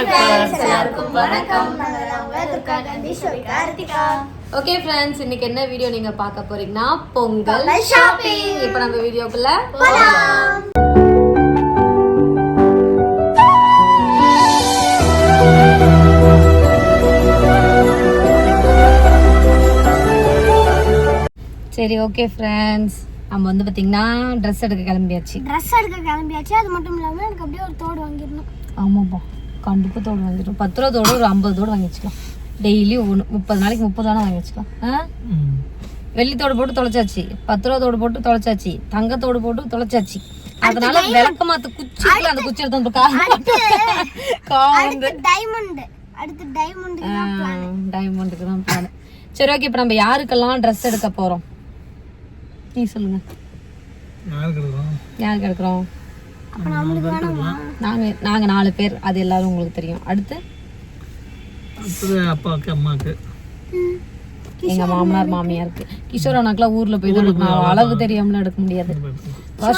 எல்லாருக்கும் வணக்கம். Okay friends, இன்னைக்கு என்ன வீடியோ நீங்க பார்க்க போறீங்கன்னா பொங்கல் ஷாப்பிங். இப்போ நம்ம வீடியோக்குள்ள போலாம். சரி, ஓகே ஃப்ரெண்ட்ஸ், நம்ம வந்து பார்த்தீங்கன்னா ட்ரெஸ் எடுக்க கிளம்பியாச்சு. அது மட்டும் இல்லாமல் எனக்கு அப்படியே ஒரு தோடு வாங்கிடணும். ஆமாப்பா, கண்டிப்பாக தோடு வாங்கிடும். 10 ரூபா தோடு ஒரு 50 தோடு வாங்கி வச்சுக்கலாம். டெய்லி 30 நாளைக்கு 30 தானே வாங்கி வச்சுக்கலாம். வெள்ளி தோடு போட்டு தொலைச்சாச்சு, 10 ரூபா தோடு போட்டு தொலைச்சாச்சு, தங்கத்தோடு போட்டு தொலைச்சாச்சு. அதனால விளக்க மாத்து குச்சி, அந்த குச்சி எடுத்து டைமண்டுக்கு தான் பிளான். சரி, ஓகே, இப்போ நம்ம யாருக்கெல்லாம் ட்ரெஸ் எடுக்க போறோம் நீ சொல்லுங்க. யாருக்கு எடுக்கிறோம்? நாங்க 4 பேர், அது எல்லாரும் உங்களுக்கு தெரியும். அடுத்து அப்பாவுக்கு, அம்மாக்கு, எங்க மாமனார் மாமியாருக்கு. கிஷோர் அண்ணாக்கெல்லாம் ஊர்ல போய் தான் எடுக்கணும், அளவு தெரியாமலாம் எடுக்க முடியாது.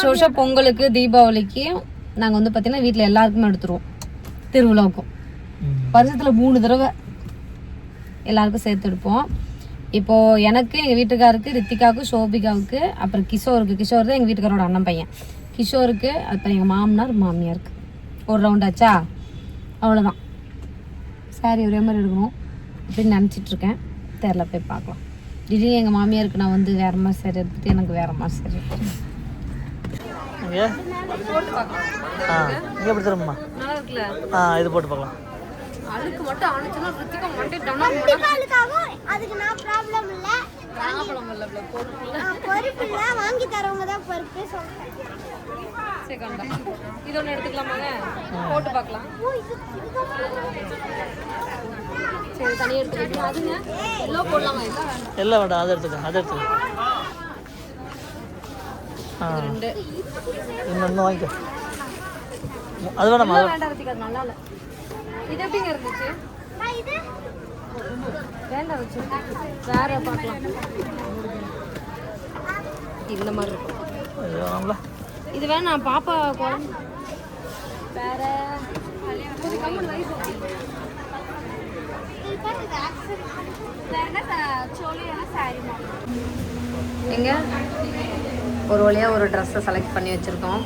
வருஷம் பொங்கலுக்கு தீபாவளிக்கு நாங்க வந்து பாத்தீங்கன்னா வீட்டுல எல்லாருக்குமே எடுத்துருவோம். திருவிழாவுக்கும் வருஷத்துல 3 தடவை எல்லாருக்கும் சேர்த்து எடுப்போம். இப்போ எனக்கு, எங்க வீட்டுக்காருக்கு, ரித்திகாவுக்கு, சோபிகாவுக்கு, அப்புறம் கிஷோர் தான் எங்க வீட்டுக்காரோட அண்ணன் பையன். கிஷோருக்கு, அப்புறம் எங்க மாமனார் மாமியாருக்கு ஒரு ரவுண்ட் ஆச்சா. அவ்வளோதான். சாரி ஒரே மாதிரி எடுக்கணும் அப்படின்னு நினச்சிட்டு இருக்கேன். தெரில, போய் பார்க்கலாம். திடீர்னு எங்கள் மாமியாருக்கு நான் வந்து வேற மாதிரி சரி எடுத்துட்டு எனக்கு வேற மாதிரி சரி போட்டு பார்க்கலாம். நல்லா இருக்குல்ல? இது போட்டு பார்க்கலாம். அழுக்கு மட்டும் ஆனிச்சுன்னா ரித்திகா மண்டே அதுக்கு நான் ப்ராப்ளம் இல்ல. பொறுப்பு இல்ல, வாங்கி தரவங்க தான் பொறுப்பு சொல்றேன். சரி, கண்டா இது ஒன்று எடுத்துக்கலாமாங்க? போட்டு பார்க்கலாம். சரி, தனியாக எடுத்துக்கலாம். அதுங்க எல்லாம் போடலாமா? எல்லாம் வேண்டாம், அதை எடுத்துக்க. ரெண்டு இன்னொன்று வாங்கிக்கோ. அது வேணாமா? வேண்டாம் ரித்திகா, அது நல்லா இல்லை. இது எப்படிங்க இருந்துச்சு? வேண்டாம் வச்சு வேற பார்க்கலாம். இந்த மாதிரி இருக்கும். இது வேணாம், பாப்பா குழம்பு வேற. எங்க ஒரு வழியா ஒரு ட்ரெஸ்ஸை செலக்ட் பண்ணி வச்சிருக்கோம்.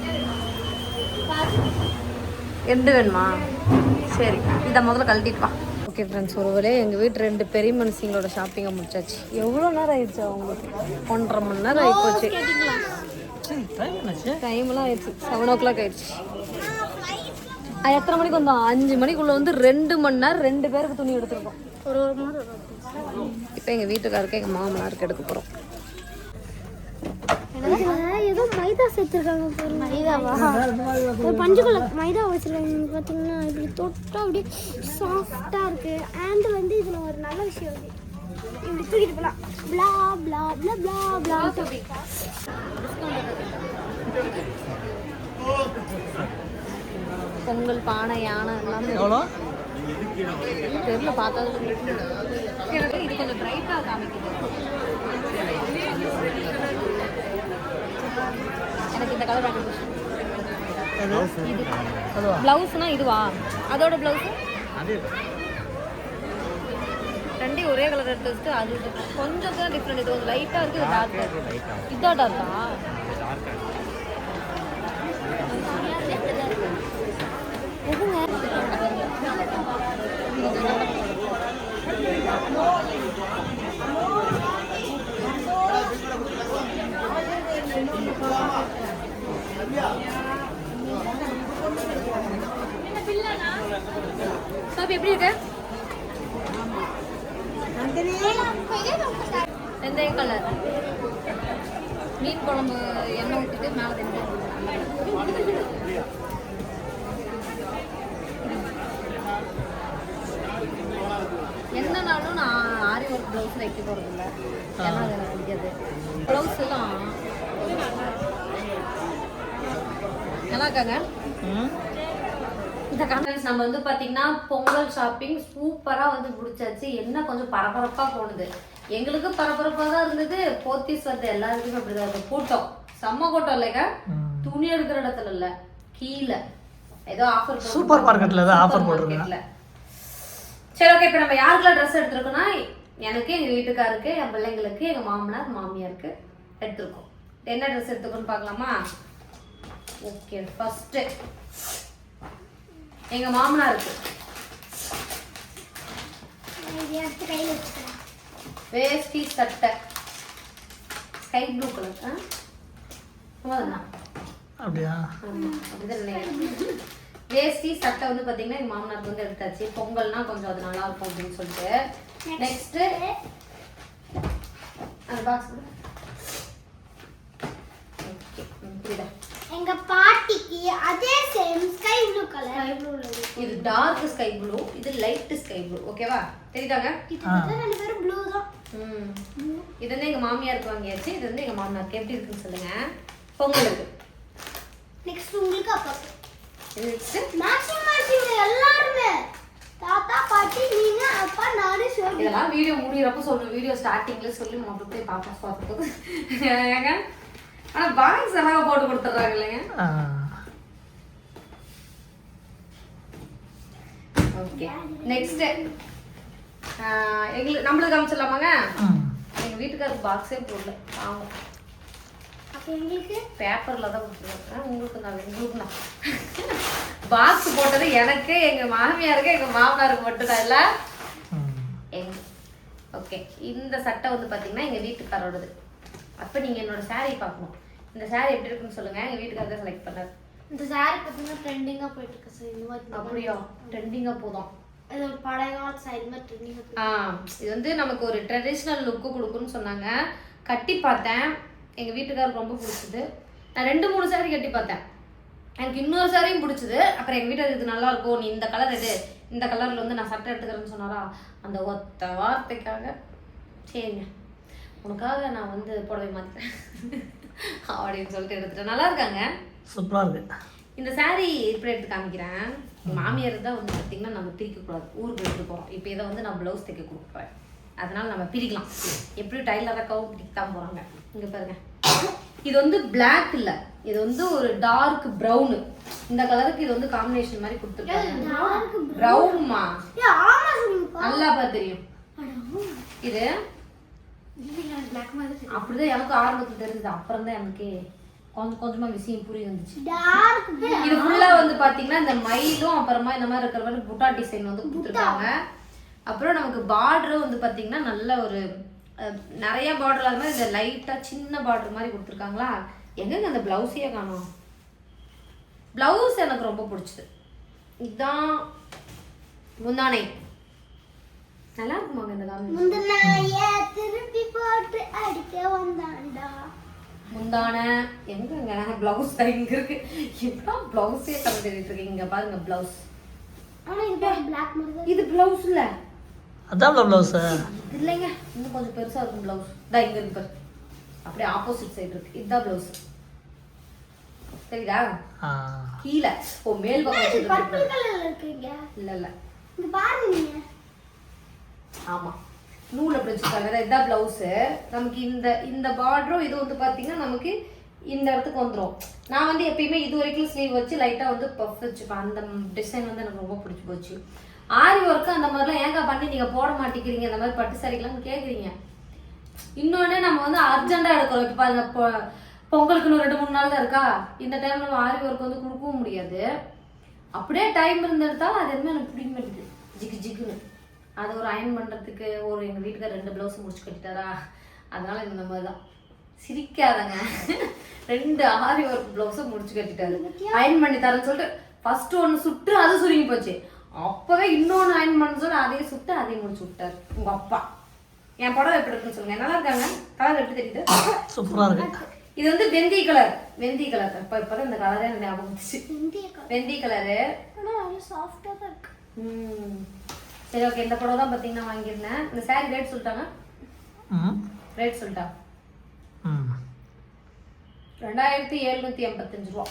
எந்த வேணுமா? சரி, இதை முதல்ல கழட்டிட்டு வா. ஓகே ஃப்ரெண்ட்ஸ், ஒரு வழியாக எங்கள் வீட்டு 2 பெரிய மனுஷங்களோட ஷாப்பிங்கை முடிச்சாச்சு. எவ்வளோ நேரம் ஆயிடுச்சு அவங்களுக்கு? 1.5 மணி நேரம் ஆகிப்போச்சு. டைம்லாம் ஆயிடுச்சு, 7 o'clock ஆயிடுச்சு. எத்தனை மணிக்கு வந்தோம்? 5 மணிக்குள்ளே வந்து 2 மணி நேரம் 2 பேருக்கு துணி எடுத்துருக்கோம். ஒரு இப்போ எங்கள் வீட்டுக்காருக்கு, எங்கள் மாமனாருக்கு எடுக்க போகிறோம். ஏதோ மைதா சேர்த்துருக்காங்க. மைதாவா? ஒரு பஞ்சுக்குள்ள மைதா வச்சிருக்காங்க. பார்த்தீங்கன்னா இப்படி தொட்டா அப்படியே சாஃப்டா இருக்கு. அண்ட் வந்து இதுல ஒரு நல்ல விஷயம் இருக்கு. இப்படி தூக்கிட்டு போலாம். பிளா பிளா பிளா பிளா பிளா. பொங்கல் பானை, யானை எல்லாமே தெருல பார்த்தா இது கொஞ்சம் பிரைட்டாக காமிக்குது. எனக்கு இந்த கலர் பிளவுஸ்னா இதுவா? அதோட பிளவுஸ் ரெண்டே ஒரே கலர் எடுத்து வச்சுட்டு அது கொஞ்சம் தான் டிஃப்ரெண்ட். இது கொஞ்சம் லைட்டாக இருக்குது, இது டார்க்காக இருக்குது. இதுதான் டார்க்கா? எதுங்க? எப்படி இருக்கு? வெந்தய கலர் மீன் குழம்பு எண்ணெய் ஊற்றிட்டு மேலே வெந்தயம். என்னன்னாலும் நான் ஆரி ஒர்க் ப்ளவுஸ் வைக்க போகிறது இல்லை. ஏன்னா அது எனக்கு பிடிக்காது. ப்ளவுஸ் எல்லாம் நல்லா இருக்காங்க. இந்த கமெண்ட்ஸ் நம்ம வந்து பார்த்தீங்கன்னா பொங்கல் ஷாப்பிங் சூப்பராக வந்து பிடிச்சாச்சு. என்ன கொஞ்சம் பரபரப்பாக போனது. எங்களுக்கு பரபரப்பாக தான் இருந்தது. போத்தீஸ் வந்து எல்லாருக்குமே அப்படிதான் இருக்கும். கூட்டம் செம்ம கூட்டம் இல்லைங்க. துணி எடுக்கிற இடத்துல இல்லை, கீழே ஏதோ ஆஃபர் சூப்பர் மார்க்கெட்ல ஏதோ ஆஃபர் போட்டுருக்காங்க. சரி ஓகே, இப்போ நம்ம யாருக்கெல்லாம் ட்ரெஸ் எடுத்துருக்கோம்னா எனக்கு, எங்கள் வீட்டுக்காருக்கு, என் பிள்ளைங்களுக்கு, எங்கள் மாமனார் மாமியாருக்கு எடுத்துருக்கோம். என்ன ட்ரெஸ் எடுத்துக்கோன்னு பார்க்கலாமா? ஓகே, ஃபர்ஸ்ட்டு எங்கள் மாமனாருக்கு வேஷ்டி சட்டை ஸ்கை ப்ளூ கலர். அப்படியா? வேஷ்டி சட்டை வந்து பார்த்தீங்கன்னா எங்கள் மாமனாருக்கு வந்து எடுத்தாச்சு. பொங்கல்னா கொஞ்சம் அது நல்லா இருக்கும் அப்படின்னு சொல்லிட்டு. நெக்ஸ்ட்டு அந்த பாக்ஸ் எங்க பாட்டிக்கு அதே சேம் ஸ்கை ப்ளூ கலர். இது டார்க் ஸ்கை ப்ளூ, இது லைட் ஸ்கை ப்ளூ. ஓகேவா? தெரியுதாங்க? இது ரெண்டு பேரும் ப்ளூ தான். இது வந்து எங்க மாமியாருக்கு வாங்கியாச்சு. இது வந்து எங்க மாமனாருக்கு. எப்படி இருக்குன்னு சொல்லுங்க. பொங்கலுக்கு. நெக்ஸ்ட் உங்களுக்கு அப்பா. நெக்ஸ்ட் மேட்சிங் எல்லாரும் தாத்தா பாட்டி நீங்க அப்பா நானே சொல்லி. இதெல்லாம் வீடியோ முடியறப்ப சொல்றேன். வீடியோ ஸ்டார்டிங்ல சொல்லி மட்டும் போய் பாப்பா பார்த்துக்கோ. ஏங்க ஆனா பாக்ஸ் எல்லாம் போட்டு கொடுத்துறாங்க இல்லைங்க. ஓகே, நெக்ஸ்ட் எங்களுக்கு நம்மளுக்கு காமிச்சிடலாமாங்க? எங்க வீட்டுக்காரருக்கு பாக்ஸே போடல. ஆமாம், அப்போ எங்களுக்கு பேப்பர்ல தான் கொடுத்துருவாங்க. உங்களுக்கு தான் பாக்ஸ் போட்டது எனக்கு, எங்க மாமியாருக்கு, எங்க மாமனாருக்கு மட்டும் தான். இல்ல ஓகே, இந்த சட்டை வந்து பாத்தீங்கன்னா எங்க வீட்டுக்காரோடது. அப்ப நீங்க என்னோட சாரி பார்க்கணும். இந்த சாரி எப்படி இருக்குன்னு சொல்லுங்க. எங்க வீட்டுக்காரர் தான் செலக்ட் பண்ணாரு. இந்த சாரி பார்த்தீங்கன்னா ட்ரெண்டிங்கா போயிட்டு இருக்கு சார். இந்த மாதிரி அப்படியா? ட்ரெண்டிங்கா போதும். இது ஒரு பழைய கால சாரி மாதிரி ட்ரெண்டிங்கா. இது வந்து நமக்கு ஒரு ட்ரெடிஷ்னல் லுக்கு கொடுக்குன்னு சொன்னாங்க. கட்டி பார்த்தேன், எங்க வீட்டுக்காரருக்கு ரொம்ப பிடிச்சது. நான் 2-3 சாரி கட்டி பார்த்தேன். எனக்கு இன்னொரு சாரியும் பிடிச்சது. அப்புறம் எங்க வீட்டுக்கு இது நல்லா இருக்கும், நீ இந்த கலர் எடு, இந்த கலர்ல வந்து நான் சட்டை எடுத்துக்கிறேன்னு சொன்னாரா. அந்த ஒத்த வார்த்தைக்காக சரிங்க உனக்காக நான் வந்து புடவை மாத்திக்கிறேன் அப்படின்னு சொல்லிட்டு எடுத்துட்டேன். நல்லா இருக்காங்க, சூப்பரா இருக்கு. இந்த சாரி இப்படி எடுத்து காமிக்கிறேன். மாமியார் தான் வந்து பார்த்தீங்கன்னா நம்ம பிரிக்கக்கூடாது, ஊருக்கு எடுத்து போகிறோம். இப்போ இதை வந்து நான் ப்ளவுஸ் தைக்க கொடுக்குறேன், அதனால நம்ம பிரிக்கலாம். எப்படி டைலராகவும் பிரிக்கத்தான் போகிறாங்க. இங்கே பாருங்க, இது வந்து பிளாக் இல்லை, இது வந்து ஒரு டார்க் ப்ரௌனு. இந்த கலருக்கு இது வந்து காம்பினேஷன் மாதிரி கொடுத்துருக்காங்க. ப்ரௌன்மா நல்லா பார்த்து தெரியும். இது அப்படிதான் எனக்கு ஆரம்பத்தில் தெரிஞ்சது. அப்புறம் தான் எனக்கு கொஞ்சம் கொஞ்சமா விஷயம் புரிய வந்துச்சு. இது ஃபுல்லா வந்து பாத்தீங்கன்னா இந்த மயிலும் அப்புறமா இந்த மாதிரி இருக்கிற மாதிரி புட்டா டிசைன் வந்து கொடுத்துருக்காங்க. அப்புறம் நமக்கு பார்டரும் வந்து பாத்தீங்கன்னா நல்ல ஒரு நிறைய பார்டர் இல்லாத மாதிரி இந்த லைட்டா சின்ன பார்டர் மாதிரி கொடுத்துருக்காங்களா. எங்கங்க அந்த பிளவுஸையே காணோம். பிளவுஸ் எனக்கு ரொம்ப பிடிச்சது. இதுதான் முந்தானை. நல்லா இருக்குமாங்க இந்த முந்தான. எங்கங்க பிளவுஸ் தான் இங்க இருக்கு. இப்போ பிளவுஸே கலர் தெரிவிட்டு இருக்கு. இங்க பாருங்க பிளவுஸ். இது பிளவுஸ் இல்ல, அதான் பிளவுஸ் இல்லைங்க, இன்னும் கொஞ்சம் பெருசா இருக்கும் பிளவுஸ். தான் இங்க இருக்கு, அப்படியே ஆப்போசிட் சைடு இருக்கு. இதுதான் பிளவுஸ். சரிதா? கீழே ஓ மேல் பக்கம் இல்ல இல்ல இங்க பாருங்க. ஆமா, நூல் அப்படி வச்சுருக்காங்க. இதுதான் பிளவுஸு. நமக்கு இந்த பார்டரும் இது வந்து பார்த்தீங்கன்னா நமக்கு இந்த இடத்துக்கு வந்துடும். நான் வந்து எப்பயுமே இது வரைக்கும் ஸ்லீவ் வச்சு லைட்டாக வந்து பஃப் வச்சுப்பேன். அந்த டிசைன் வந்து எனக்கு ரொம்ப பிடிச்சி போச்சு. ஆரி ஒர்க்கு அந்த மாதிரிலாம் ஏங்க பண்ணி நீங்கள் போட மாட்டேங்கிறீங்க, இந்த மாதிரி பட்டு சாரிக்கெல்லாம் கேட்குறீங்க. இன்னொன்று நம்ம வந்து அர்ஜென்ட்டாக எடுக்கிறோம். இப்போ பாருங்க, பொங்கலுக்கு 2-3 நாள் தான் இருக்கா. இந்த டைம் நம்ம ஆரி ஒர்க் வந்து கொடுக்கவும் முடியாது. அப்படியே டைம் இருந்து எடுத்தாலும் அது எதுவுமே எனக்கு பிடிக்க மாட்டேங்குது, ஜிக்கு ஜிக்குன்னு. அதை ஒரு அயன் பண்ணுறதுக்கு எங்கள் வீட்டுக்கார் 2 ப்ளவுஸும் முடிச்சு கட்டிட்டாரா, அதனால இந்த மாதிரி தான். சிரிக்காதங்க, 2 ஆரி ஒர்க் ப்ளவுஸும் முடிச்சு கட்டிட்டாரு. அயன் பண்ணி தரேன்னு சொல்லிட்டு ஃபர்ஸ்ட் ஒன்று சுட்டு அது சுருங்கி போச்சு. அப்போவே இன்னொன்று அயன் பண்ண சொல்லி அதையும் சுட்டு அதையும் முடிச்சு விட்டாரு உங்கள் அப்பா. என் படம் எப்படி இருக்குன்னு சொல்லுங்க. நல்லா இருக்காங்க. கலர் எப்படி தெரியுது? சூப்பராக இருக்கு. இது வந்து வெந்தய கலர். வெந்தய கலர் இப்போதான் இந்த கலரே எனக்கு ஞாபகம் வந்துச்சு. வெந்தய கலரு சாஃப்டா தான் இருக்கு. சரி ஓகே, இந்த படம் தான் பார்த்தீங்கன்னா வாங்கியிருந்தேன். இந்த சாரி ரேட் சொல்லிட்டாங்க. ரேட் சொல்லிட்டா 2785 ரூபா.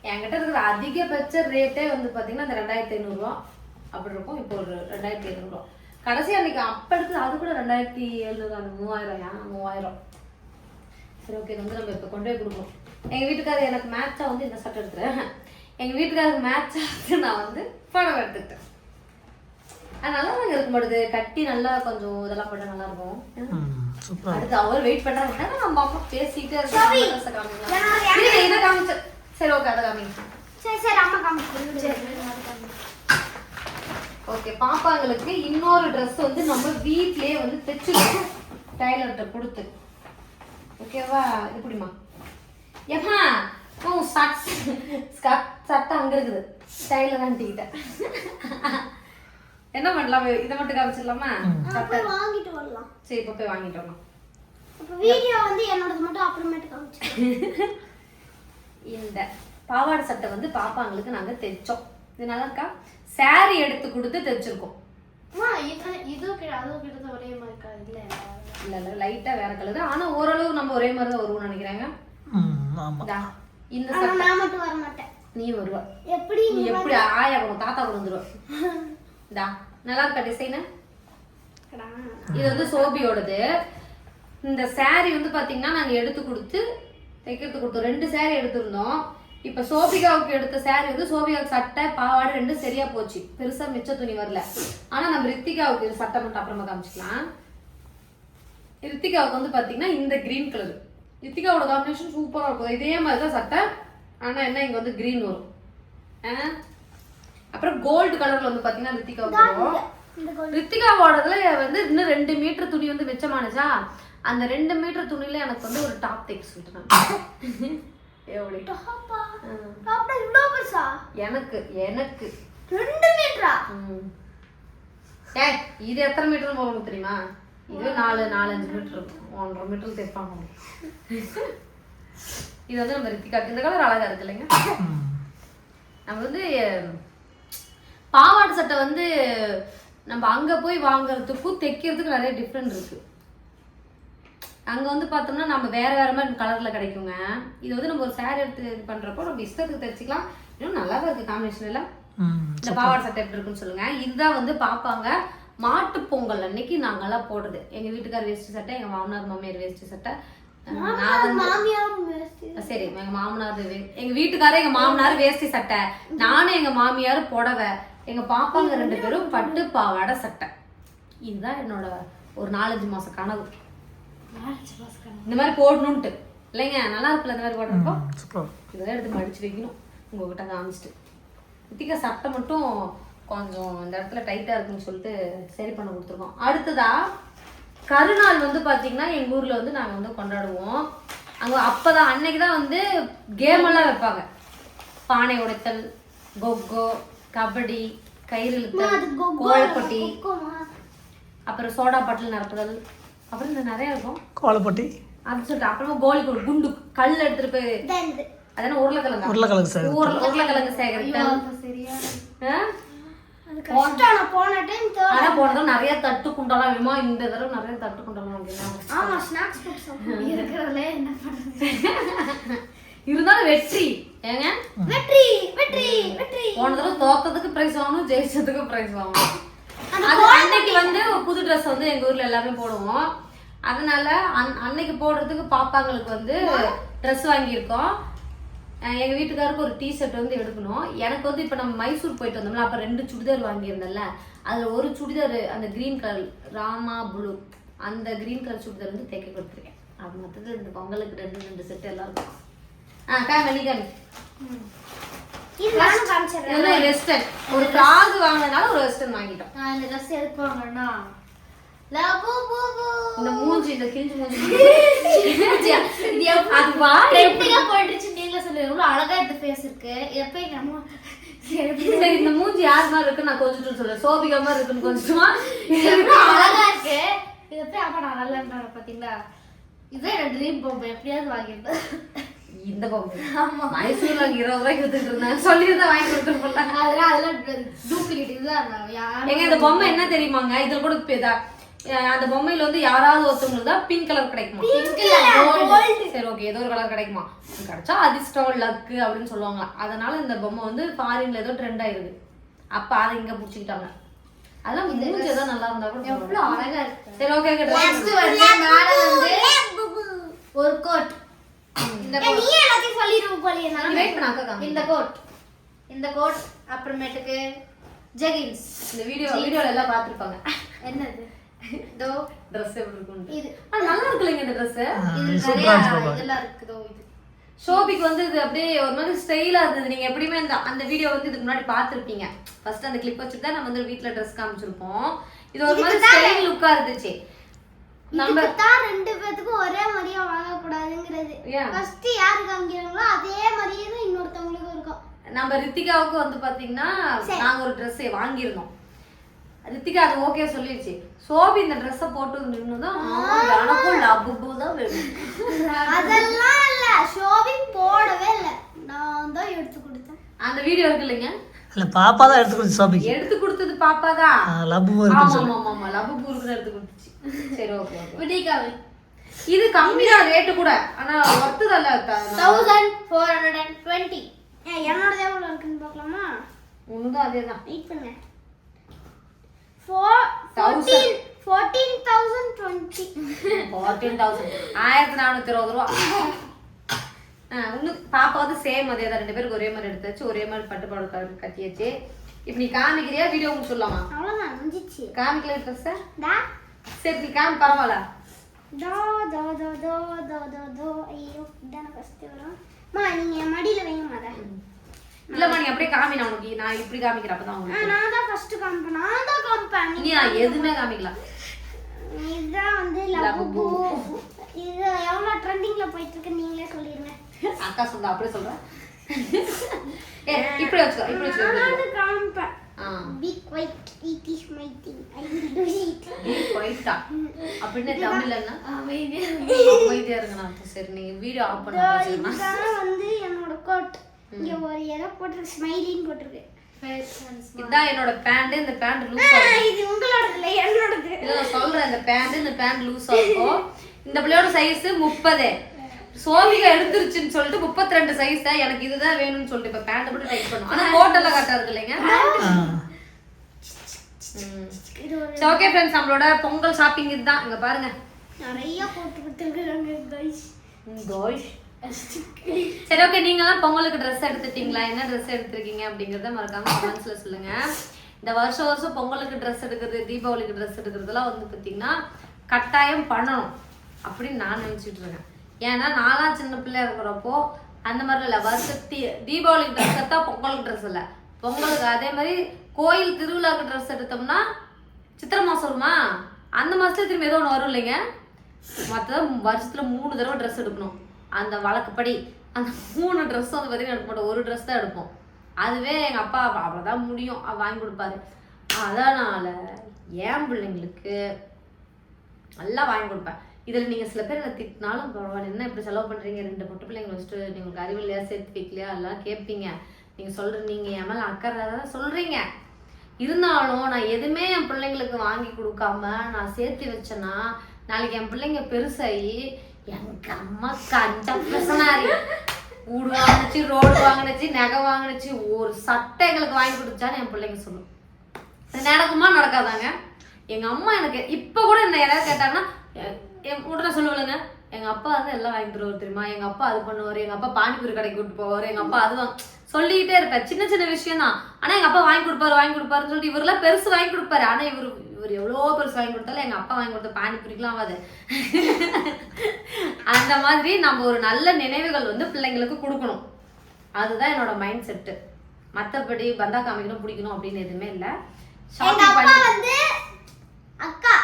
என்கிட்ட இருக்கிற அதிகபட்ச ரேட்டே வந்து பார்த்தீங்கன்னா இந்த 2500 ரூபா அப்படி இருக்கும். இப்போ ஒரு 2500 ரூபா. கடைசி அன்னைக்கு அப்போ எடுத்தது அது கூட 2700, அந்த 3000. சரி ஓகே, இது வந்து நம்ம இப்போ கொண்டு போய் கொடுக்கணும். எங்கள் வீட்டுக்காரர் எனக்கு மேட்சாக வந்து இந்த சட்டை எடுத்துறேன். எங்க வீட்டுக்காரருக்கு மேட்ச் ஆகுது நான் வந்து படம் எடுத்துக்கிட்டேன். அது நல்லா தாங்க இருக்க மாட்டுது, கட்டி நல்லா கொஞ்சம் இதெல்லாம் போட்டா நல்லா இருக்கும். சூப்பரா அடுத்து அவர் வெயிட் பண்றாங்க, நம்ம அப்பா பேசிக்கிட்டே இருக்காங்க. இதை காமிச்சு சரி ஓகே அதை காமிங்க. சரி அம்மா காமிச்சு. ஓகே, பாப்பாங்களுக்கு இன்னொரு ட்ரெஸ் வந்து நம்ம வீட்லயே வந்து தைச்சிருக்கோம் டைலர்கிட்ட கொடுத்து. ஓகேவா? எப்படிமா ஏமா சட்டை அங்க இருக்குது டைலர் ஆண்டிக்கிட்ட. என்ன பண்ணலாம், இதை மட்டும் காமிச்சிடலாமா? சட்டை வாங்கிட்டு வரலாம். சரி இப்போ போய் வாங்கிட்டு வரலாம். அப்ப வீடியோ வந்து என்னோடது மட்டும் அப்புறமேட்டு காமிச்சு. இந்த பாவாடை சட்டை வந்து பாப்பாங்களுக்கு நாங்க தைச்சோம். இது நல்லா இருக்கா? சாரி எடுத்து கொடுத்து தைச்சிருக்கோம். இதுவும் ஒரே மாதிரி இருக்கா? இல்ல இல்ல லைட்டா வேற கலர், ஆனா ஓரளவு நம்ம ஒரே மாதிரி தான் வருவோம்னு நினைக்கிறாங்க. இந்த சட்டை நான் மட்டும் வர மாட்டேன். நீ வருவ. எப்படி நீ எப்படி ஆயா கூட தாத்தா கூட வந்துருவ. டா நல்லா இருக்கா டிசைன்? இது வந்து சோபியோடது. இந்த saree வந்து பாத்தீங்கன்னா நாங்க எடுத்து கொடுத்து தைக்கிறதுக்கு கொடுத்தோம். 2 saree எடுத்திருந்தோம். இப்ப சோபிகாவுக்கு எடுத்த saree வந்து சோபிகாவுக்கு சட்டை பாவாடை 2 சரியா போச்சு, பெருசா மிச்ச துணி வரல. ஆனா நம்ம ரித்திகாவுக்கு இது சட்டை மட்டும் அப்புறமா காமிச்சிக்கலாம். ரித்திகாவுக்கு வந்து பாத்தீங்கன்னா இந்த கிரீன் கலர், ரித்திகாவோட காம்பினேஷன் சூப்பரா இருக்கும். இதே மாதிரிதான் சட்டை, ஆனா என்ன இங்க வந்து கிரீன் வரும். அப்புறம் கோல்டு கலர்ல வந்து பாத்தீங்கன்னா ரித்திகாவுக்கு வரும். ரித்திகாவோடதுல வந்து இன்னும் 2 மீட்டர் துணி வந்து மிச்சமானுச்சா, அந்த 2 மீட்டர் துணியில எனக்கு வந்து ஒரு டாப் தைக்க சொல்லிட்டு எனக்கு 2 மீட்டரா? இது எத்தனை மீட்டர் போகணும் தெரியுமா? இது 4-5 மீட்டர் இருக்கும். 1.5 மீட்டர் தைப்பாங்க. இது வந்து நம்ம ரித்திகாக்கு இந்த கலர் அழகா இருக்கு இல்லைங்க? நம்ம வந்து பாவாடை சட்டை வந்து நம்ம அங்க போய் வாங்குறதுக்கும் தைக்கிறதுக்கு நிறைய டிஃப்ரெண்ட் இருக்கு. அங்க வந்து பார்த்தோம்னா நம்ம வேற வேற மாதிரி கலர்ல கிடைக்குங்க. இது வந்து நம்ம ஒரு saree எடுத்து இது பண்றப்போ நம்ம இஷ்டத்துக்கு தைச்சிக்கலாம். இன்னும் நல்லா இருக்கு காம்பினேஷன் எல்லாம். இந்த பாவாடை சட்டை எப்படி இருக்குன்னு சொல்லுங்க. இதுதான் வந்து பாப்பாங்க மாட்டு பொங்கல் அன்னைக்கு நாங்கெல்லாம் போடுறது. எங்க வீட்டுக்கார வேஷ்டி சட்டை, எங்க மாமனார் மாமியார் வேஷ்டி சட்டை. சரி, எங்க மாமனார் எங்க வீட்டுக்கார எங்க மாமனார் வேஷ்டி சட்டை, நானும் எங்க மாமியார் புடவை, எங்க பாப்பாங்க 2 பேரும் பட்டு பாவாடை சட்டை. இதுதான் என்னோட ஒரு 4-5 மாச கனவு. இந்த மாதிரி போடணும்ட்டு இல்லைங்க? நல்லா இருக்குல்ல இந்த மாதிரி போடுறப்போ? இதெல்லாம் எடுத்து மடிச்சு வைக்கணும் உங்ககிட்ட காமிச்சிட்டு. ரித்திகா சட்டை மட்டும் கொஞ்சம் இந்த இடத்துல டைட்டா இருக்குன்னு சொல்லிட்டு சரி பண்ண கொடுத்துருக்கோம். அடுத்ததா கருநாள் வந்து பாத்தீங்கன்னா எங்க ஊர்ல வந்து நாங்க வந்து கொண்டாடுவோம். அங்க அப்பதான் அன்னைக்குதான் வந்து கேம் எல்லாம் வைப்பாங்க. பானை உடைத்தல், கொக்கோ, கபடி, கயிறு இழுத்தல், கோலப்பட்டி, அப்புறம் சோடா பாட்டில் நிரப்புதல், அப்புறம் இந்த நிறைய இருக்கும் கோலப்பட்டி அது சொல்லிட்டு, அப்புறமா கோலி குண்டு கல் எடுத்துட்டு போய் அதான உருளைக்கிழங்கு சேகரித்தல். போனதும் நிறைய தட்டு குண்டெல்லாம் வேணுமா? இந்த தடவை நிறைய தட்டு குண்டெல்லாம் இருந்தாலும் வெற்றி ஏங்க, போன தடவை தோத்ததுக்கு பிரைஸ் வாங்கணும், ஜெயிச்சதுக்கு பிரைஸ் வாங்கணும். அன்னைக்கு வந்து புது ட்ரெஸ் வந்து எங்க ஊர்ல எல்லாமே போடுவோம். அதனால அன்னைக்கு போடுறதுக்கு பாப்பாங்களுக்கு வந்து ட்ரெஸ் வாங்கியிருக்கோம். எங்க வீட்டுக்காருக்கு ஒரு டிஷர்ட் வந்து எடுக்கணும். எனக்கு வந்து இப்ப நம்ம மைசூர் போயிட்டு வந்தோம்ல, அப்ப 2 சுடிதார் வாங்கியிருந்தேன்ல, அதுல ஒரு சுடிதார் அந்த கிரீன் கலர் ராமா ப்ளூ, அந்த கிரீன் கலர் சுடிதார் வந்து தைக்க கொடுத்துருக்கேன். அது மொத்தத்துல இந்த பொங்கலுக்கு 2 செட் எல்லாம் இருக்கும். வெஸ்டர்ன் ஒரு ஃப்ராக் வாங்கினதால ஒரு வெஸ்டர்ன் வாங்கிட்டோம். இந்த ட்ரெஸ் எதுக்கு வாங்கனா இந்த மூஞ்சி, இந்த கிழிஞ்சு மூஞ்சி அழகா இந்த ஃபேஸ் இருக்கு. எப்ப இந்த மூஞ்சி யார் மாதிரி இருக்கு நான் கொஞ்சம் சொல்றேன், சோபிகா மாதிரி இருக்குன்னு கொஞ்சமா அழகா இருக்கு. இது எப்படி அப்ப நான் நல்லா பாத்தீங்களா? இதே என்னோட ட்ரீம் பொம்மை, எப்படியாவது வாங்கிருந்தேன் இந்த பொம்மை. ஆமா, மைசூர்ல 20 ரூபாய்க்கு வித்துட்டு இருந்தேன், சொல்லியிருந்தா வாங்கி கொடுத்துருப்பேன். அதெல்லாம் டூப்ளிகேட் இதுதான். எங்க இந்த பொம்மை என்ன தெரியுமாங்க? இதுல கூட அந்த பொம்மையில வந்து யாராவது ஒருத்தவங்களுக்கு தான் பிங்க் கலர் கிடைக்குமா? சரி ஓகே, ஏதோ ஒரு கலர் கிடைக்குமா? கிடைச்சா அதிர்ஷ்டம் லக்கு அப்படின்னு சொல்லுவாங்க. அதனால இந்த பொம்மை வந்து ஃபாரின்ல ஏதோ ட்ரெண்ட் ஆயிருது. அப்ப அதை இங்க புடிச்சுக்கிட்டாங்க. அதெல்லாம் மூஞ்சி ஏதோ நல்லா இருந்தா கூட எவ்வளவு அழகா இருக்கு. சரி ஓகே, நெக்ஸ்ட் வந்து மேல வந்து ஒரு கோட். இந்த கோட் நீ எல்லாத்தையும் சொல்லிரு போலியே. நான் வெயிட் பண்ண அக்கா. இந்த கோட் இந்த கோட், அப்புறமேட்டுக்கு ஜெகின்ஸ். இந்த வீடியோல எல்லாம் பார்த்துருப்பாங்க. என்னது இதோ ட்ரெஸ் எப்படி இருக்கும் இது. நல்லா இருக்குல்லைங்க இந்த ட்ரெஸ். இது சூப்பரா நிறைய இருக்கு. இதெல்லாம் இருக்குதோ இது. ஷோபிக்கு வந்து இது அப்படியே ஒரு மாதிரி ஸ்டைலா இருந்தது. நீங்க எப்படியுமே அந்த வீடியோ வந்து இதுக்கு முன்னாடி பார்த்திருப்பீங்க. ஃபர்ஸ்ட் அந்த கிளிப் வச்சுட்டு தான் நம்ம வந்து வீட்ல ட்ரெஸ் காமிச்சிருப்போம். இது ஒரு மாதிரி ஸ்டைல் லுக்கா இருந்துச்சு. நம்ம தான் ரெண்டு பேத்துக்கும் ஒரே மாதிரியா வாங்க கூடாதுங்கிறது. ஃபர்ஸ்ட் யாரு காமிக்கிறாங்களோ அதே மாதிரியே தான் இன்னொருத்தவங்களுக்கும் இருக்கும். நம்ம ரித்திகாவுக்கு வந்து பாத்தீங்கன்னா நாங்க ஒரு Dress வாங்கியிருந்தோம். ரித்திகா அது ஓகே சொல்லிடுச்சு. சோபி இந்த ட்ரெஸ்ஸை போட்டு நின்னுதான் எனக்கும் லபுபு தான் வேணும். அதெல்லாம் இல்ல, சோபி போடவே இல்ல, நான் தான் எடுத்து கொடுத்தேன். அந்த வீடியோ இருக்கு இல்லைங்க, இல்ல பாப்பா தான் எடுத்து கொடுத்து சோபிக்கு. எடுத்து கொடுத்தது பாப்பா தான். லபு ஆமா லபுபு இருக்குன்னு எடுத்து கொடுத்துச்சு. சரி ஓகே. விடிகாவே இது கம்மி தான் ரேட்டு கூட, ஆனா ஒர்த்துதல்ல. 1420. என்னோடது எவ்வளவு இருக்குன்னு பார்க்கலாமா? உனதும் அதே தான். வெயிட் பண்ணுங்க. 14,020. 14,420 ரூபா. இன்னும் பாப்பா வந்து சேம் அதே தான். ரெண்டு பேருக்கு ஒரே மாதிரி எடுத்தாச்சு, ஒரே மாதிரி பட்டுப்பாடு கட்டியாச்சு. இப்ப நீ காமிக்கிறியா வீடியோ சொல்லலாமா? அவ்வளவுதான் முடிஞ்சிச்சு. காமிக்கல ட்ரெஸ் டா சரி நீ காமி பரவாயில்ல. தோ தோ தோ தோ தோ தோ தோ. ஐயோ இதான ஃபர்ஸ்ட் வரும். மா நீங்க மடியில வைங்க மத. இல்லம்மா நீ அப்படியே காமி, நான் உனக்கு நான் இப்படி காமிக்கிறேன் அப்பதான் உங்களுக்கு. நான் தான் ஃபர்ஸ்ட் காமிப்பேன். நான் தான் காமிப்பேன். நீ நான் எதுவுமே காமிக்கலாம். இதுதான் வந்து லபுபு. இது எவ்வளவு ட்ரெண்டிங்ல போயிட்டு இருக்கு நீங்களே சொல்லிருங்க. அக்கா சொல்றா அப்படியே சொல்றேன். இப்படி வச்சுக்கோ, இப்படி வச்சுக்கோ. நான் காமிப்பேன். Be quiet, it is my thing. I will do it. குவைட்டா அப்படினே தமிழ்ல என்ன அமைதியா இருங்கனா. சரி நீங்க வீடியோ ஆஃப் பண்ணுங்க. இதுதான் வந்து என்னோட கோட். இங்க ஒரு ஏதோ போட்டுருக்கு, ஸ்மைலிங் போட்டுருக்கு. இதான் என்னோட பேண்ட். இந்த பேண்ட் லூஸா இருக்கு. இது உங்களோடது இல்ல, என்னோடது. இல்ல நான் சொல்றேன், இந்த பேண்ட் லூஸா இருக்கும். இந்த பிள்ளையோட சைஸ் 30. சோபிகா எடுத்துருச்சுன்னு சொல்லிட்டு 32 சைஸ் தான். எனக்கு இதுதான் வேணும்னு சொல்லிட்டு இப்ப பேண்ட் மட்டும் டைட் பண்ணுவோம். ஆனா கோட்டெல்லாம் கரெக்டா இருக்கு இல்லைங்க. சரி ஓகே ஃப்ரெண்ட்ஸ், நம்மளோட பொங்கல் ஷாப்பிங் இதுதான். இங்க பாருங்க நிறைய போட்டு கொடுத்துருக்காங்க गाइस. சரி ஓகே, நீங்கலாம் பொங்கலுக்கு ட்ரெஸ் எடுத்துட்டீங்களா? என்ன ட்ரெஸ் எடுத்துருக்கீங்க அப்படிங்கறத மறக்காம கமெண்ட்ஸ்ல சொல்லுங்க. இந்த வருஷம் பொங்கலுக்கு ட்ரெஸ் எடுக்கிறது, தீபாவளிக்கு ட்ரெஸ் எடுக்கிறதுலாம் வந்து பார்த்தீங்கன்னா கட்டாயம் பண்ணணும் அப்படின்னு நான் நினச்சிட்டு இருக்கேன். ஏன்னா நான்லாம் சின்ன பிள்ளையா இருக்கிறப்போ அந்த மாதிரி இல்லை. தீபாவளிக்கு ட்ரெஸ் எடுத்தா பொங்கலுக்கு ட்ரெஸ் இல்லை. பொங்கலுக்கு அதே மாதிரி கோயில் திருவிழாக்கு ட்ரெஸ் எடுத்தோம்னா சித்திரை மாதம் வருமா, அந்த மாதத்துல திரும்பி ஏதோ ஒன்று வரும் இல்லைங்க. மற்றதான் வருஷத்துல 3 தடவை ட்ரெஸ் எடுக்கணும். அந்த வழக்கப்படி அந்த 3 ட்ரெஸ்ஸும் வந்து பார்த்தீங்கன்னா எடுக்க மாட்டோம், ஒரு ட்ரெஸ் தான் எடுப்போம். அதுவே எங்கள் அப்பா அவ்வளோதான் முடியும், வாங்கி கொடுப்பாரு. அதனால என் பிள்ளைங்களுக்கு நல்லா வாங்கி கொடுப்பேன். இதில் நீங்கள் சில பேர் எனக்கு திட்டினாலும் பரவாயில்ல, என்ன இப்படி செலவு பண்ணுறீங்க, 2 பொட்டு பிள்ளைங்களை வச்சுட்டு நீங்கள் அறிவில்லையா, சேர்த்து வைக்கலையா, எல்லாம் கேட்பீங்க. நீங்கள் நீங்கள் என் மேலே அக்கறை தான் சொல்கிறீங்க. இருந்தாலும் நான் எதுவுமே என் பிள்ளைங்களுக்கு வாங்கி கொடுக்காம நான் சேர்த்து வச்சேன்னா நாளைக்கு என் பிள்ளைங்க பெருசாகி எங்கள் அம்மா கண்ட பிரசனாரி வீடு வாங்கினுச்சு, ரோடு வாங்கினுச்சு, நகை வாங்கினுச்சு, ஒரு சட்டை எங்களுக்கு வாங்கி கொடுத்தான்னு என் பிள்ளைங்க சொல்லும். நடக்குமா நடக்காதாங்க? எங்கள் அம்மா எனக்கு இப்போ கூட என்ன யாராவது கேட்டாங்கன்னா என் உடனே சொல்லுவாங்க, எங்கள் அப்பா வந்து எல்லாம் வாங்கி தருவார் தெரியுமா, எங்கள் அப்பா அது பண்ணுவார், எங்கள் அப்பா பானிபூரி கடைக்கு கூப்பிட்டு போவார், எங்கள் அப்பா அது சொல்லிக்கிட்டே இருப்பேன். சின்ன சின்ன விஷயம் தான், ஆனால் எங்கள் அப்பா வாங்கி கொடுப்பாருன்னு சொல்லிட்டு இவரெல்லாம் பெருசு வாங்கி கொடுப்பாரு. ஆனால் இவர் எவ்வளோ பெருசு வாங்கி கொடுத்தாலும் எங்கள் அப்பா வாங்கி கொடுத்த பானிபூரிக்கெலாம் ஆகாது. அந்த மாதிரி நம்ம ஒரு நல்ல நினைவுகள் வந்து பிள்ளைங்களுக்கு கொடுக்கணும். அதுதான் என்னோட மைண்ட் செட்டு. மற்றபடி பந்தா காமிக்கணும் பிடிக்கணும் அப்படின்னு எதுவுமே இல்லை. அக்கா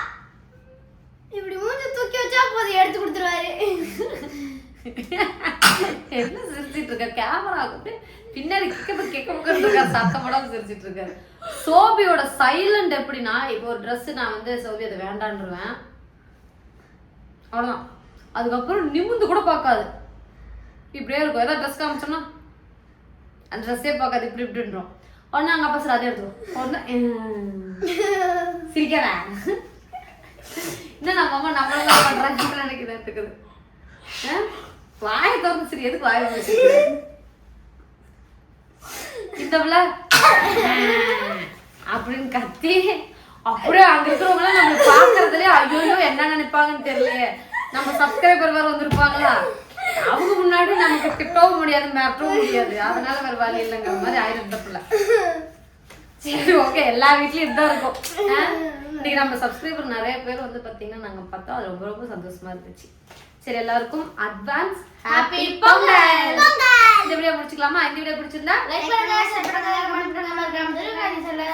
இப்படி மூஞ்சி தூக்கி வச்சா போதும் எடுத்து கொடுத்துருவாரு. என்ன சிரிச்சிட்டு இருக்க? கேமரா பின்னாடி கேட்க சத்தப்படாம சிரிச்சிட்டு இருக்காரு. சோபியோட சைலண்ட் எப்படின்னா, இப்போ ஒரு ட்ரெஸ் நான் வந்து சோபி அதை வேண்டான்ருவேன், அவ்வளோதான். அதுக்கப்புறம் நிமிந்து கூட பார்க்காது, இப்படியே இருக்கும். ஏதாவது ட்ரெஸ் காமிச்சோம்னா அந்த ட்ரெஸ்ஸே பார்க்காது, இப்படி இப்படின்றோம். உடனே அங்கே அப்பா சார் அதே எடுத்துரும். உடனே சிரிக்கிறா, இன்னும் நம்ம அம்மா நம்மளாம் பண்றாங்கன்னு நினைக்கிறேன். இருக்குது வாயை திறந்து சரி, எதுக்கு வாயை வச்சு இந்த பிள்ளை அப்படின்னு கத்தி அப்படியே அங்க இருக்கிறவங்களாம் நம்ம பாக்குறதுலயே ஐயோ என்ன நினைப்பாங்கன்னு தெரியலையே. நம்ம சப்ஸ்கிரைபர் வேற வந்திருப்பாங்களா, அவங்க முன்னாடி நமக்கு திட்டவும் முடியாது மிரட்டவும் முடியாது, அதனால வேற வழி இல்லைங்கிற மாதிரி ஆயிரத்தப்புல. சரி ஓகே, எல்லா வீட்லயும் இதுதான் இருக்கும். இன்னைக்கு நம்ம சப்ஸ்கிரைபர் நிறைய பேர் வந்து பாத்தீங்கன்னா நாங்க பார்த்தோம், அது ரொம்ப ரொம்ப சந்தோஷமா இருந்துச்சு. சரி எல்லாருக்கும் அட்வான்ஸ் ஹாப்பி பொங்கல். இந்த வீடியோ முடிச்சுக்கலாமா? இந்த வீடியோ பிடிச்சிருந்தா லைக் பண்ணுங்க, ஷேர் பண்ணுங்க, கமெண்ட் பண்ணுங்க, மறக்காம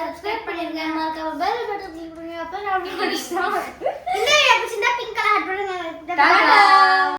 சப்ஸ்கிரைப் பண்ணிருங்க, மறக்காம பெல் பட்டன் கிளிக் பண்ணுங்க. அப்ப நான் இந்த வீடியோ பிடிச்சிருந்தா பிங்க் கலர் ஹார்ட் பண்ணுங்க. டாடா.